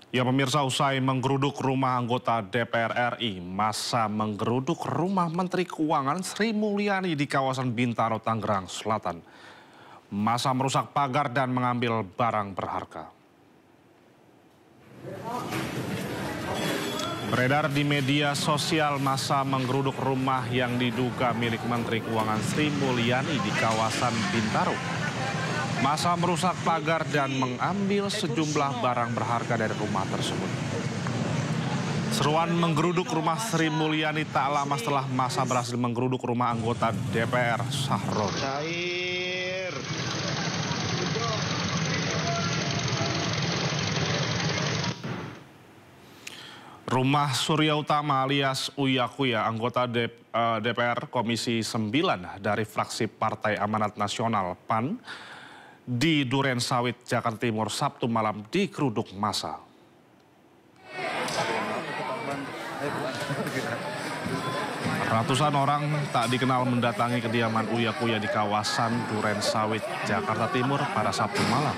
Ya pemirsa, usai menggeruduk rumah anggota DPR RI, massa menggeruduk rumah Menteri Keuangan Sri Mulyani di kawasan Bintaro, Tangerang Selatan. Massa merusak pagar dan mengambil barang berharga. Beredar di media sosial, massa menggeruduk rumah yang diduga milik Menteri Keuangan Sri Mulyani di kawasan Bintaro. Massa merusak pagar dan mengambil sejumlah barang berharga dari rumah tersebut. Seruan menggeruduk rumah Sri Mulyani tak lama setelah massa berhasil menggeruduk rumah anggota DPR Sahroni. Rumah Surya Utama alias Uya Kuya, anggota DPR Komisi 9 dari fraksi Partai Amanat Nasional PAN, di Duren Sawit, Jakarta Timur, Sabtu malam digeruduk massa. Ratusan orang tak dikenal mendatangi kediaman Uya Kuya di kawasan Duren Sawit, Jakarta Timur pada Sabtu malam.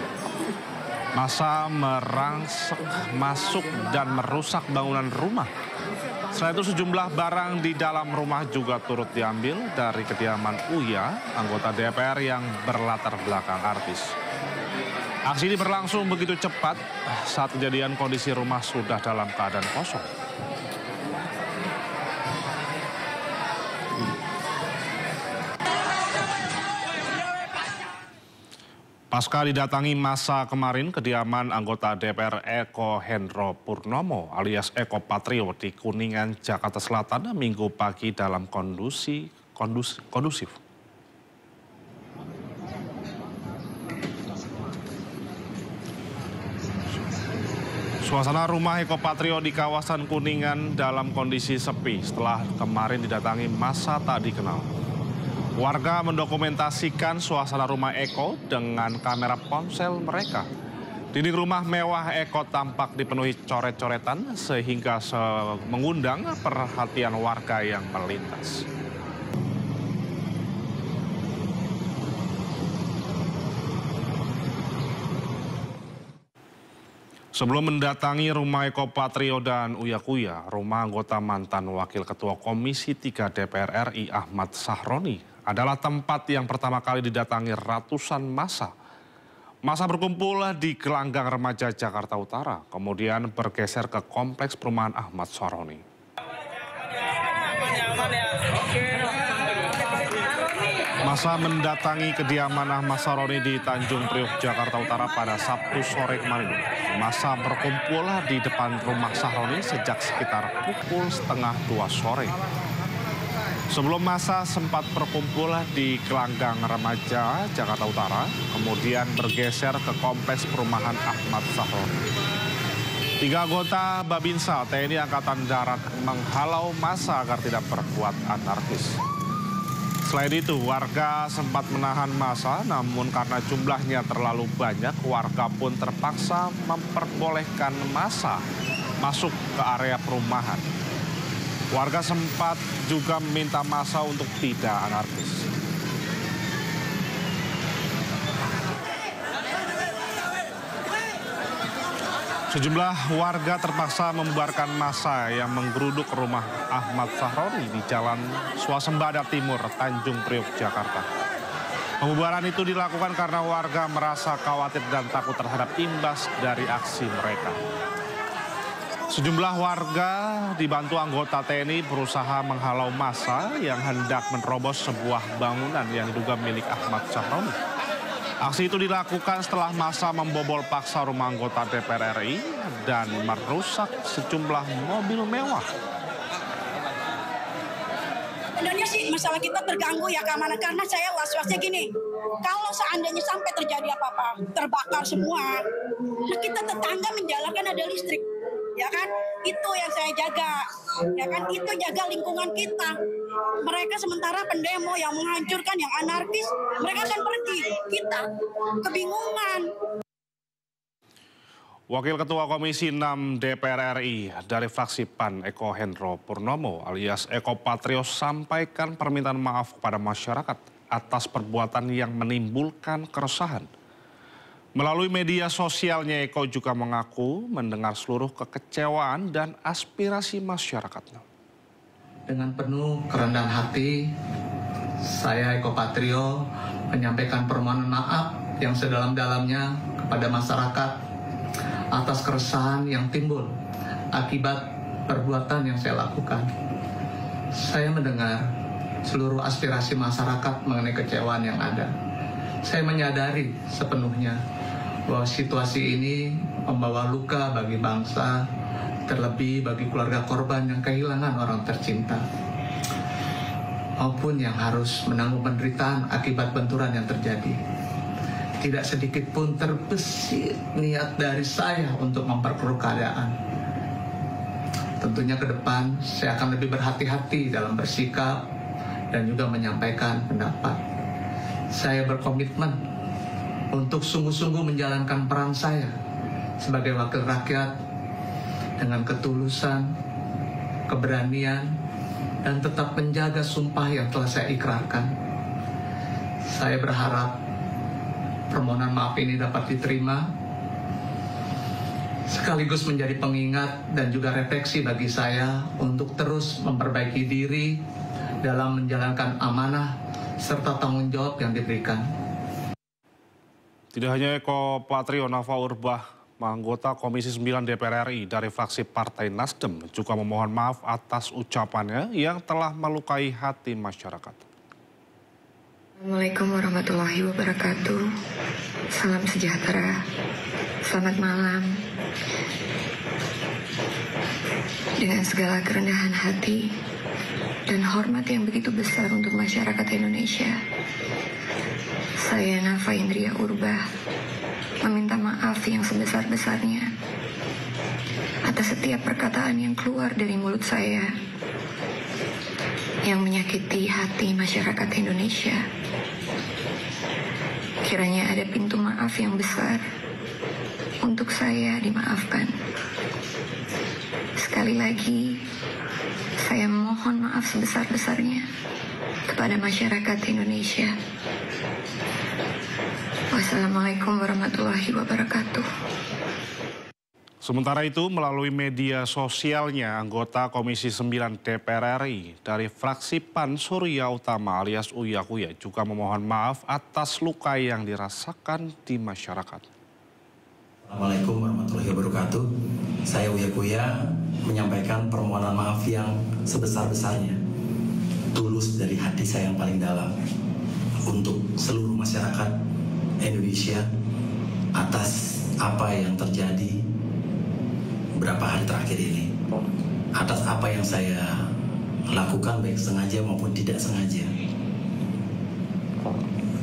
Massa merangsek masuk dan merusak bangunan rumah. Selain itu sejumlah barang di dalam rumah juga turut diambil dari kediaman Uya, anggota DPR yang berlatar belakang artis. Aksi ini berlangsung begitu cepat, saat kejadian kondisi rumah sudah dalam keadaan kosong. Pasca didatangi massa kemarin, kediaman anggota DPR Eko Hendro Purnomo alias Eko Patrio di Kuningan, Jakarta Selatan Minggu pagi dalam kondusif. Suasana rumah Eko Patrio di kawasan Kuningan dalam kondisi sepi setelah kemarin didatangi massa tak dikenal. Warga mendokumentasikan suasana rumah Eko dengan kamera ponsel mereka. Dinding rumah mewah Eko tampak dipenuhi coret-coretan sehingga mengundang perhatian warga yang melintas. Sebelum mendatangi rumah Eko Patrio dan Uya Kuya, rumah anggota mantan Wakil Ketua Komisi 3 DPR RI Ahmad Sahroni adalah tempat yang pertama kali didatangi ratusan massa. Massa berkumpul di Gelanggang Remaja Jakarta Utara, kemudian bergeser ke Kompleks Perumahan Ahmad Sahroni. Massa mendatangi kediaman Ahmad Sahroni di Tanjung Priok, Jakarta Utara pada Sabtu sore kemarin. Massa berkumpul di depan rumah Sahroni sejak sekitar pukul 1:30 sore. Sebelum massa sempat berkumpul di Gelanggang Remaja, Jakarta Utara, kemudian bergeser ke Kompleks Perumahan Ahmad Sahroni. 3 anggota Babinsa TNI Angkatan Darat menghalau massa agar tidak berbuat anarkis. Selain itu, warga sempat menahan massa, namun karena jumlahnya terlalu banyak, warga pun terpaksa memperbolehkan massa masuk ke area perumahan. Warga sempat juga meminta massa untuk tidak anarkis. Sejumlah warga terpaksa membubarkan massa yang menggeruduk rumah Ahmad Sahroni di Jalan Swasembada Timur, Tanjung Priok, Jakarta. Pembubaran itu dilakukan karena warga merasa khawatir dan takut terhadap imbas dari aksi mereka. Sejumlah warga dibantu anggota TNI berusaha menghalau massa yang hendak menerobos sebuah bangunan yang diduga milik Ahmad Sahroni. Aksi itu dilakukan setelah massa membobol paksa rumah anggota DPR RI dan merusak sejumlah mobil mewah. Sebenarnya sih masalah kita terganggu ya keamanan, karena saya was-wasnya gini. Kalau seandainya sampai terjadi apa-apa, terbakar semua, nah kita tetangga menjalankan ada listrik. Ya kan, itu yang saya jaga, ya kan, itu jaga lingkungan kita. Mereka sementara pendemo yang menghancurkan, yang anarkis, mereka akan pergi, kita kebingungan. Wakil Ketua Komisi 6 DPR RI dari fraksi PAN Eko Hendro Purnomo alias Eko Patrio sampaikan permintaan maaf kepada masyarakat atas perbuatan yang menimbulkan keresahan. Melalui media sosialnya, Eko juga mengaku mendengar seluruh kekecewaan dan aspirasi masyarakatnya. Dengan penuh kerendahan hati, saya Eko Patrio menyampaikan permohonan maaf yang sedalam-dalamnya kepada masyarakat atas keresahan yang timbul akibat perbuatan yang saya lakukan. Saya mendengar seluruh aspirasi masyarakat mengenai kekecewaan yang ada. Saya menyadari sepenuhnya bahwa situasi ini membawa luka bagi bangsa, terlebih bagi keluarga korban yang kehilangan orang tercinta, maupun yang harus menanggung penderitaan akibat benturan yang terjadi. Tidak sedikit pun terbesit niat dari saya untuk memperkeruh keadaan. Tentunya ke depan saya akan lebih berhati-hati dalam bersikap dan juga menyampaikan pendapat. Saya berkomitmen untuk sungguh-sungguh menjalankan peran saya sebagai wakil rakyat dengan ketulusan, keberanian, dan tetap menjaga sumpah yang telah saya ikrarkan. Saya berharap permohonan maaf ini dapat diterima, sekaligus menjadi pengingat dan juga refleksi bagi saya untuk terus memperbaiki diri dalam menjalankan amanah serta tanggung jawab yang diberikan. Tidak hanya Eko Patrio, Nafa Urbah, anggota Komisi 9 DPR RI dari fraksi Partai Nasdem, juga memohon maaf atas ucapannya yang telah melukai hati masyarakat. Assalamualaikum warahmatullahi wabarakatuh. Salam sejahtera. Selamat malam. Dengan segala kerendahan hati dan hormat yang begitu besar untuk masyarakat Indonesia, saya Nafa Indria Urbah meminta maaf yang sebesar-besarnya atas setiap perkataan yang keluar dari mulut saya yang menyakiti hati masyarakat Indonesia. Kiranya ada pintu maaf yang besar untuk saya dimaafkan. Sekali lagi, saya memohon maaf sebesar-besarnya kepada masyarakat Indonesia. Wassalamualaikum warahmatullahi wabarakatuh. Sementara itu, melalui media sosialnya, anggota Komisi 9 DPR RI dari fraksi PAN Surya Utama alias Uya Kuya juga memohon maaf atas luka yang dirasakan di masyarakat. Assalamualaikum warahmatullahi wabarakatuh. Saya Uya Kuya menyampaikan permohonan maaf yang sebesar-besarnya, tulus dari hati saya yang paling dalam untuk seluruh masyarakat Indonesia atas apa yang terjadi beberapa hari terakhir ini, atas apa yang saya lakukan baik sengaja maupun tidak sengaja.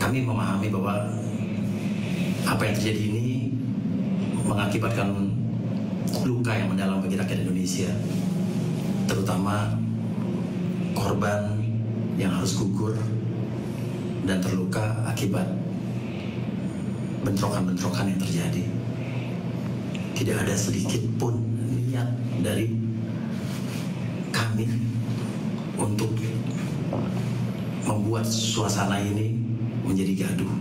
Kami memahami bahwa apa yang terjadi ini mengakibatkan luka yang mendalam bagi rakyat Indonesia, terutama korban yang harus gugur dan terluka akibat bentrokan-bentrokan yang terjadi. Tidak ada sedikit pun niat dari kami untuk membuat suasana ini menjadi gaduh.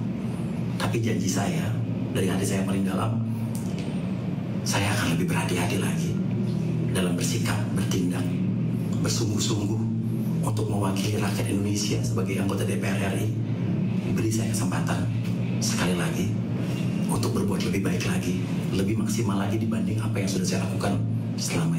Tapi janji saya, dari hati saya paling dalam, saya akan lebih berhati-hati lagi dalam bersikap, bertindak, bersungguh-sungguh untuk mewakili rakyat Indonesia sebagai anggota DPR RI. Beri saya kesempatan sekali lagi untuk berbuat lebih baik lagi, lebih maksimal lagi dibanding apa yang sudah saya lakukan selama